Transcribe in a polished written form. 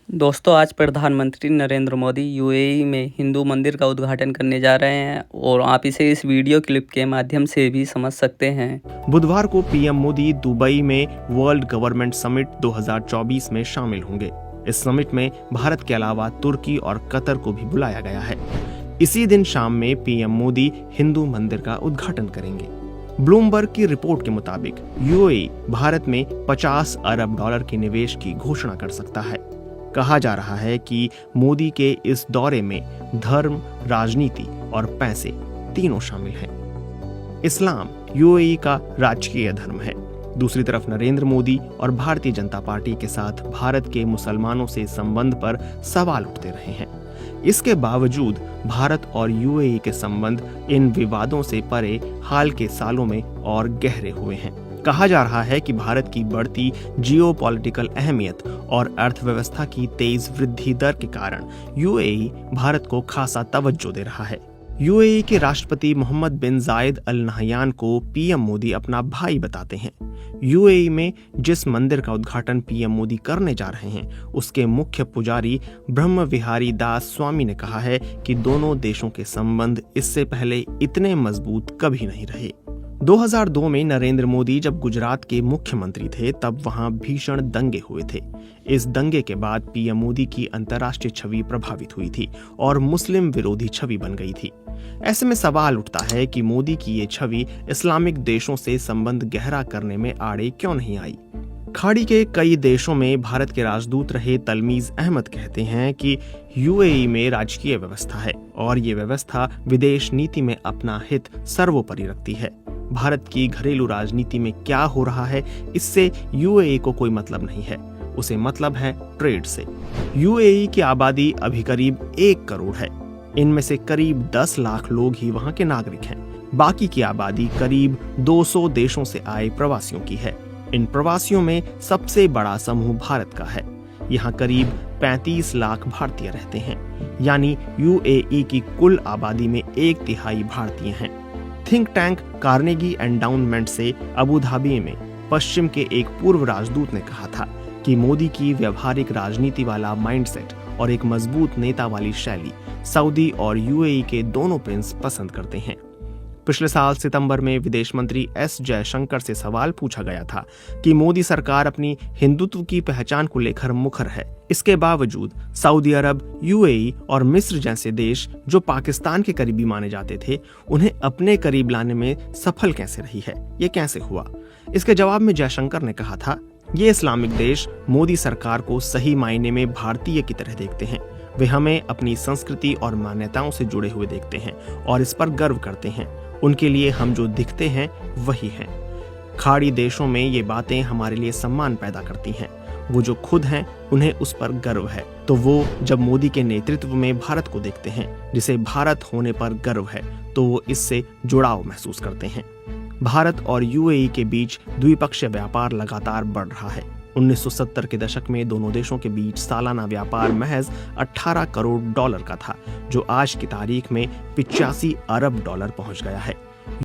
दोस्तों, आज प्रधानमंत्री नरेंद्र मोदी यूएई में हिंदू मंदिर का उद्घाटन करने जा रहे हैं और आप इसे इस वीडियो क्लिप के माध्यम से भी समझ सकते हैं। बुधवार को पीएम मोदी दुबई में वर्ल्ड गवर्नमेंट समिट 2024 में शामिल होंगे। इस समिट में भारत के अलावा तुर्की और कतर को भी बुलाया गया है। इसी दिन शाम में पीएम मोदी हिंदू मंदिर का उद्घाटन करेंगे। ब्लूमबर्ग की रिपोर्ट के मुताबिक यूएई भारत में 50 अरब डॉलर के निवेश की घोषणा कर सकता है। कहा जा रहा है कि मोदी के इस दौरे में धर्म, राजनीति और पैसे तीनों शामिल हैं। इस्लाम यूएई का राजकीय धर्म है। दूसरी तरफ नरेंद्र मोदी और भारतीय जनता पार्टी के साथ भारत के मुसलमानों से संबंध पर सवाल उठते रहे हैं। इसके बावजूद भारत और यूएई के संबंध इन विवादों से परे हाल के सालों में और गहरे हुए हैं। कहा जा रहा है कि भारत की बढ़ती जियोपॉलिटिकल अहमियत और अर्थव्यवस्था की तेज वृद्धि दर के कारण यूएई भारत को खासा तवज्जो दे रहा है। यूएई के राष्ट्रपति मोहम्मद बिन जायद अल नहयान को पीएम मोदी अपना भाई बताते हैं। यूएई में जिस मंदिर का उद्घाटन पीएम मोदी करने जा रहे हैं, उसके मुख्य पुजारी ब्रह्म विहारी दास स्वामी ने कहा है कि दोनों देशों के संबंध इससे पहले इतने मजबूत कभी नहीं रहे। 2002 में नरेंद्र मोदी जब गुजरात के मुख्यमंत्री थे, तब वहां भीषण दंगे हुए थे। इस दंगे के बाद पीएम मोदी की अंतर्राष्ट्रीय छवि प्रभावित हुई थी और मुस्लिम विरोधी छवि बन गई थी। ऐसे में सवाल उठता है कि मोदी की ये छवि इस्लामिक देशों से संबंध गहरा करने में आड़े क्यों नहीं आई। खाड़ी के कई देशों में भारत के राजदूत रहे तलमीज अहमद कहते हैं कि यूएई में राजकीय व्यवस्था है और ये व्यवस्था विदेश नीति में अपना हित सर्वोपरि रखती है। भारत की घरेलू राजनीति में क्या हो रहा है, इससे यूएई को कोई मतलब नहीं है। उसे मतलब है ट्रेड से। यूएई की आबादी अभी करीब 1 करोड़ है। इनमें से करीब 10 लाख लोग ही वहां के नागरिक हैं। बाकी की आबादी करीब 200 देशों से आए प्रवासियों की है। इन प्रवासियों में सबसे बड़ा समूह भारत का है। यहाँ करीब 35 लाख भारतीय रहते हैं, यानी यूएई की कुल आबादी में 1/3 भारतीय हैं। थिंक टैंक कार्नेगी एंडाउनमेंट से अबू धाबी में पश्चिम के एक पूर्व राजदूत ने कहा था कि मोदी की व्यवहारिक राजनीति वाला माइंडसेट और एक मजबूत नेता वाली शैली सऊदी और यूएई के दोनों प्रिंस पसंद करते हैं। पिछले साल सितंबर में विदेश मंत्री एस जयशंकर से सवाल पूछा गया था कि मोदी सरकार अपनी हिंदुत्व की पहचान को लेकर मुखर है। इसके बावजूद सऊदी अरब, यूएई और मिस्र जैसे देश जो पाकिस्तान के करीबी माने जाते थे, उन्हें अपने करीब लाने में सफल कैसे रही है, ये कैसे हुआ। इसके जवाब में जयशंकर ने कहा था, ये इस्लामिक देश मोदी सरकार को सही मायने में भारतीय की तरह देखते हैं। वे हमें अपनी संस्कृति और मान्यताओं से जुड़े हुए देखते हैं और इस पर गर्व करते हैं। उनके लिए हम जो दिखते हैं वही हैं। खाड़ी देशों में ये बातें हमारे लिए सम्मान पैदा करती हैं। वो जो खुद हैं, उन्हें उस पर गर्व है, तो वो जब मोदी के नेतृत्व में भारत को देखते हैं, जिसे भारत होने पर गर्व है, तो वो इससे जुड़ाव महसूस करते हैं। भारत और यूएई के बीच द्विपक्षीय व्यापार लगातार बढ़ रहा है। 1970 के दशक में दोनों देशों के बीच सालाना व्यापार महज 18 करोड़ डॉलर का था, जो आज की तारीख में 85 अरब डॉलर पहुंच गया है।